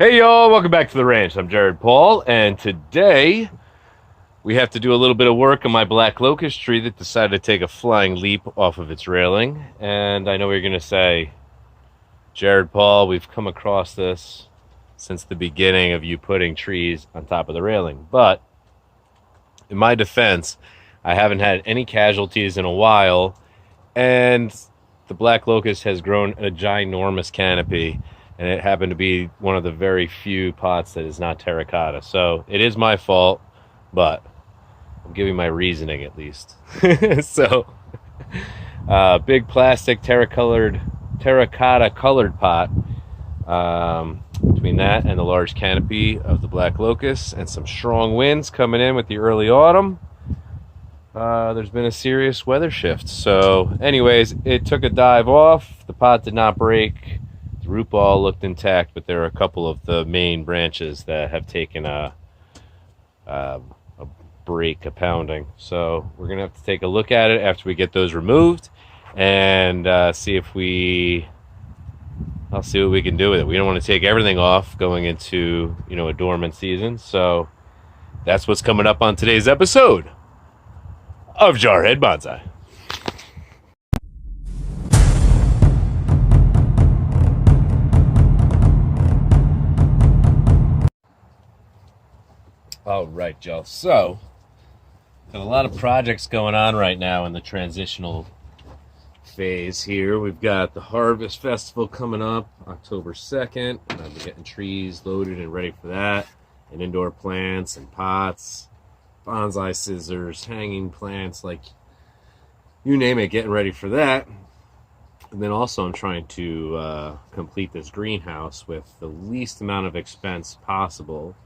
Hey y'all, welcome back to the ranch. I'm Jared Paul, and today we have to do a little bit of work on my black locust tree that decided to take a flying leap off of its railing. And I know what you're going to say, Jared Paul, we've come across this since the beginning of you putting trees on top of the railing. But in my defense, I haven't had any casualties in a while, and the black locust has grown a ginormous canopy, and it happened to be one of the very few pots that is not terracotta. So it is my fault, but I'm giving my reasoning at least. So, big plastic terracotta colored pot. Between that and the large canopy of the black locust and some strong winds coming in with the early autumn, there's been a serious weather shift. So anyways, it took a dive off. The pot did not break. The root ball looked intact, but there are a couple of the main branches that have taken a break, a pounding. So we're gonna have to take a look at it after we get those removed and see if I'll see what we can do with it. We don't want to take everything off going into, a dormant season. So that's what's coming up on today's episode of Jarhead Bonsai. All right, Joe. So, got a lot of projects going on right now in the transitional phase here. We've got the Harvest Festival coming up October 2nd. And I'll be getting trees loaded and ready for that, and indoor plants and pots, bonsai scissors, hanging plants, like you name it, getting ready for that. And then also I'm trying to complete this greenhouse with the least amount of expense possible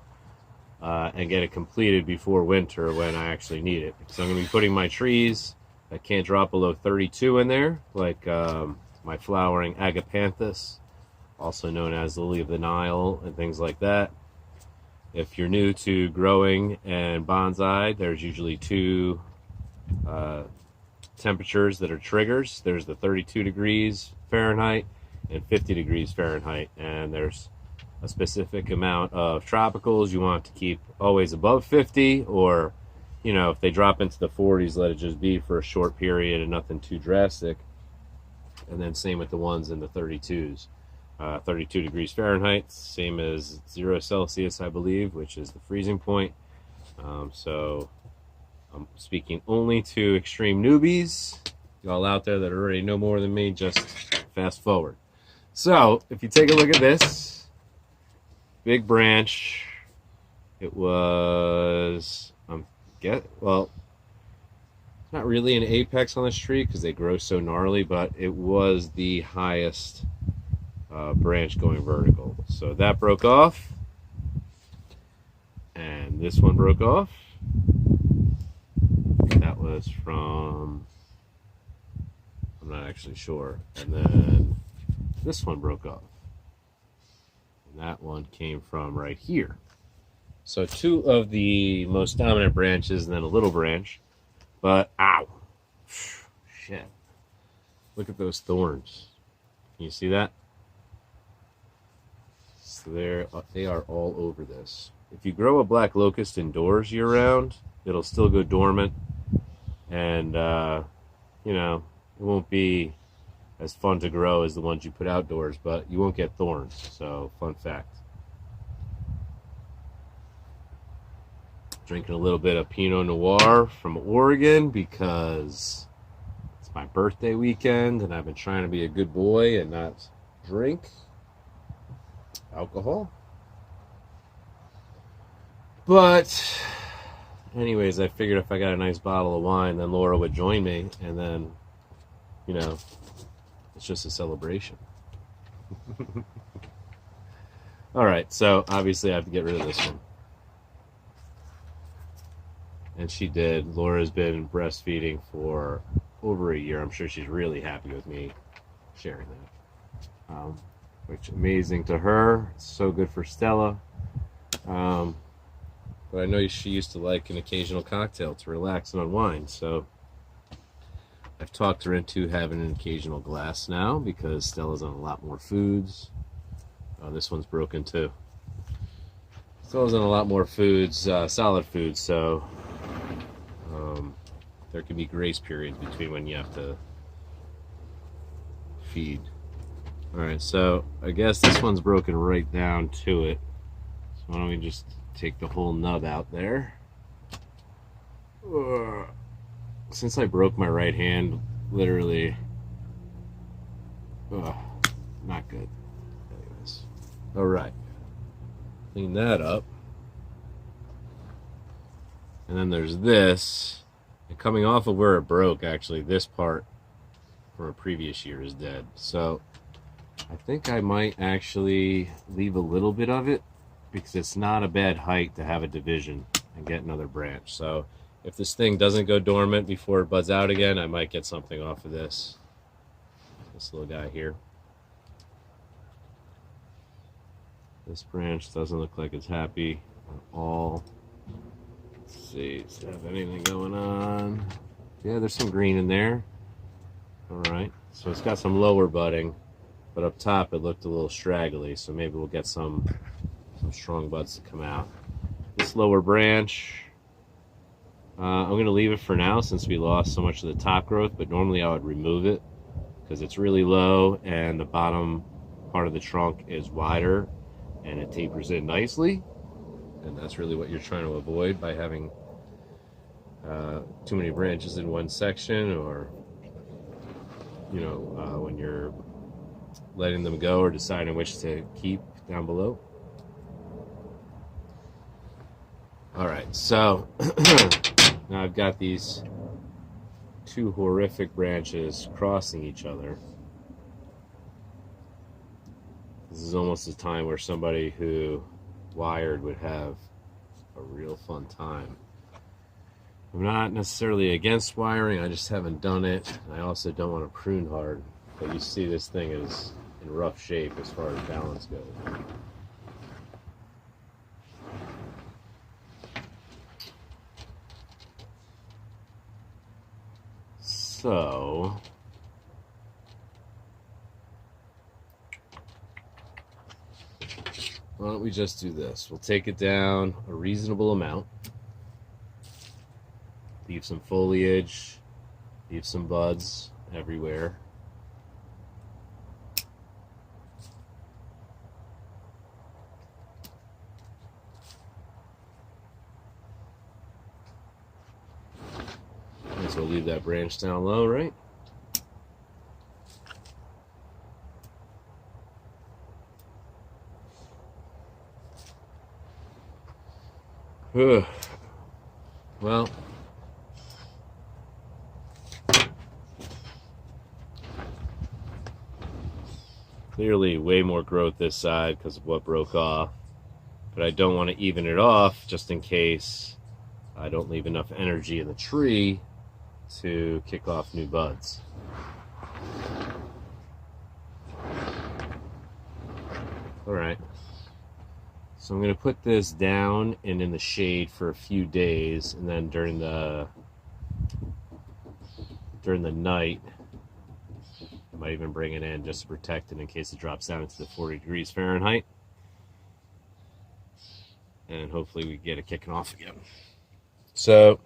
and get it completed before winter when I actually need it. Because I'm going to be putting my trees that can't drop below 32 in there, like my flowering agapanthus, also known as lily of the Nile, and things like that. If you're new to growing and bonsai, there's usually two temperatures that are triggers. There's the 32 degrees Fahrenheit and 50 degrees Fahrenheit, and there's a specific amount of tropicals you want to keep always above 50, or if they drop into the 40s, let it just be for a short period and nothing too drastic. And then same with the ones in the 32s. 32 degrees Fahrenheit, same as 0 Celsius, I believe, which is the freezing point. So I'm speaking only to extreme newbies. Y'all out there that already know more than me, just fast forward. So if you take a look at this big branch, it was, it's not really an apex on this tree because they grow so gnarly, but it was the highest branch going vertical. So that broke off, and this one broke off. That was from, I'm not actually sure. And then this one broke off, and that one came from right here. So two of the most dominant branches, and then a little branch. But ow, shit! Look at those thorns. Can you see that? So they are all over this. If you grow a black locust indoors year-round, it'll still go dormant, and it won't be as fun to grow as the ones you put outdoors, but you won't get thorns. So, fun fact. Drinking a little bit of Pinot Noir from Oregon because it's my birthday weekend, and I've been trying to be a good boy and not drink alcohol. But anyways, I figured if I got a nice bottle of wine, then Laura would join me, and then, it's just a celebration. All right, so obviously I have to get rid of this one. And she did. Laura's been breastfeeding for over a year. I'm sure she's really happy with me sharing that. Which, amazing to her. It's so good for Stella. But I know she used to like an occasional cocktail to relax and unwind. So I've talked her into having an occasional glass now because Stella's on a lot more foods. Oh, this one's broken too. Still isn't a lot more foods, solid foods, so there can be grace periods between when you have to feed. Alright, so I guess this one's broken right down to it. So why don't we just take the whole nub out there. Since I broke my right hand, literally, not good. Anyways, alright. Clean that up. And then there's this. And coming off of where it broke, actually, this part from a previous year is dead. So I think I might actually leave a little bit of it because it's not a bad height to have a division and get another branch. So if this thing doesn't go dormant before it buds out again, I might get something off of this little guy here. This branch doesn't look like it's happy at all. Let's see, does it have anything going on? Yeah, there's some green in there. Alright, so it's got some lower budding, but up top it looked a little straggly, so maybe we'll get some strong buds to come out. This lower branch, I'm going to leave it for now since we lost so much of the top growth, but normally I would remove it because it's really low and the bottom part of the trunk is wider and it tapers in nicely, and that's really what you're trying to avoid by having too many branches in one section, or when you're letting them go or deciding which to keep down below. Alright, so now I've got these two horrific branches crossing each other. This is almost a time where somebody who wired would have a real fun time. I'm not necessarily against wiring, I just haven't done it. I also don't want to prune hard, but you see this thing is in rough shape as far as balance goes. So why don't we just do this? We'll take it down a reasonable amount. Leave some foliage, leave some buds everywhere. So we'll leave that branch down low, right? Well, clearly way more growth this side because of what broke off, but I don't want to even it off just in case I don't leave enough energy in the tree to kick off new buds. Alright, so I'm going to put this down and in the shade for a few days, and then during the night I might even bring it in just to protect it in case it drops down into the 40 degrees Fahrenheit, and hopefully we get it kicking off again. So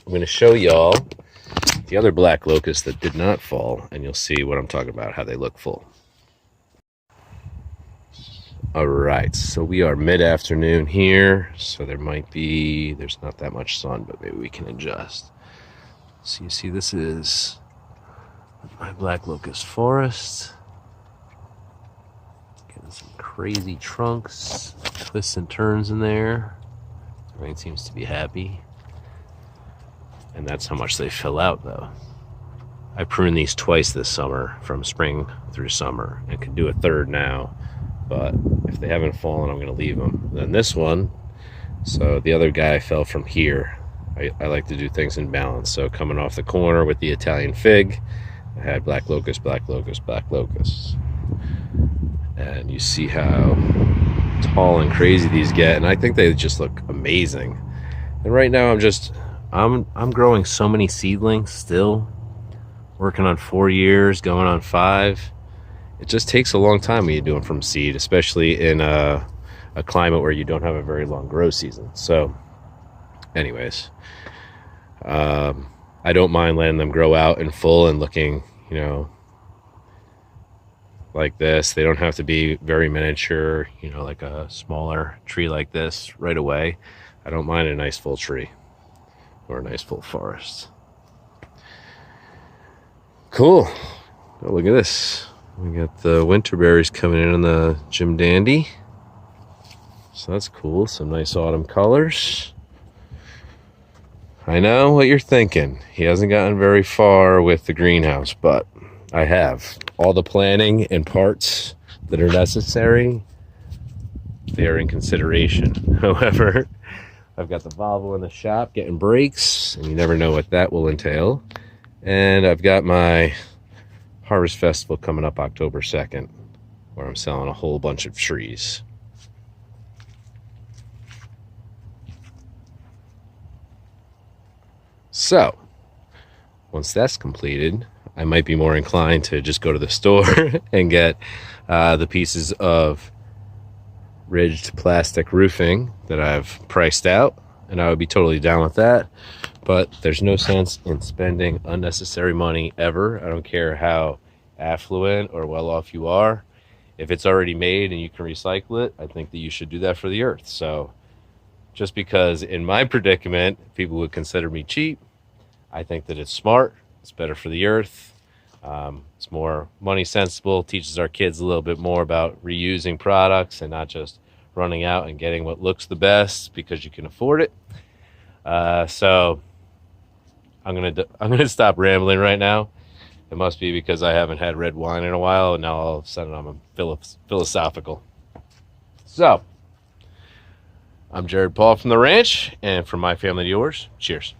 I'm going to show y'all the other black locusts that did not fall, and you'll see what I'm talking about, how they look full. Alright, so we are mid-afternoon here, so there's not that much sun, but maybe we can adjust. So you see this is my black locust forest. Getting some crazy trunks, twists and turns in there. Everything seems to be happy. And that's how much they fill out, though. I pruned these twice this summer, from spring through summer, and could do a third now. But if they haven't fallen, I'm going to leave them. Then this one, so the other guy fell from here. I like to do things in balance. So coming off the corner with the Italian fig, I had black locust, black locust, black locust. And you see how tall and crazy these get, and I think they just look amazing. And right now I'm growing so many seedlings still, working on 4 years, going on 5. It just takes a long time when you do them from seed, especially in a climate where you don't have a very long grow season. So anyways, I don't mind letting them grow out in full and looking, you know, like this. They don't have to be very miniature, you know, like a smaller tree like this right away. I don't mind a nice full tree or a nice full forest. Cool. Oh, look at this. We got the winter berries coming in on the Jim Dandy. So that's cool. Some nice autumn colors. I know what you're thinking. He hasn't gotten very far with the greenhouse, but I have. All the planning and parts that are necessary, they are in consideration. However, I've got the Volvo in the shop getting brakes, and you never know what that will entail. And I've got my Harvest Festival coming up October 2nd, where I'm selling a whole bunch of trees. So, once that's completed, I might be more inclined to just go to the store and get the pieces of ridged plastic roofing that I've priced out, and I would be totally down with that. But there's no sense in spending unnecessary money ever. I don't care how affluent or well off you are. If it's already made and you can recycle it, I think that you should do that for the earth. So just because in my predicament people would consider me cheap, I think that it's smart. It's better for the earth. It's more money sensible, teaches our kids a little bit more about reusing products and not just running out and getting what looks the best because you can afford it. So I'm gonna stop rambling right now. It must be because I haven't had red wine in a while, and now all of a sudden I'm philosophical. So I'm Jared Paul from the ranch, and from my family to yours, cheers.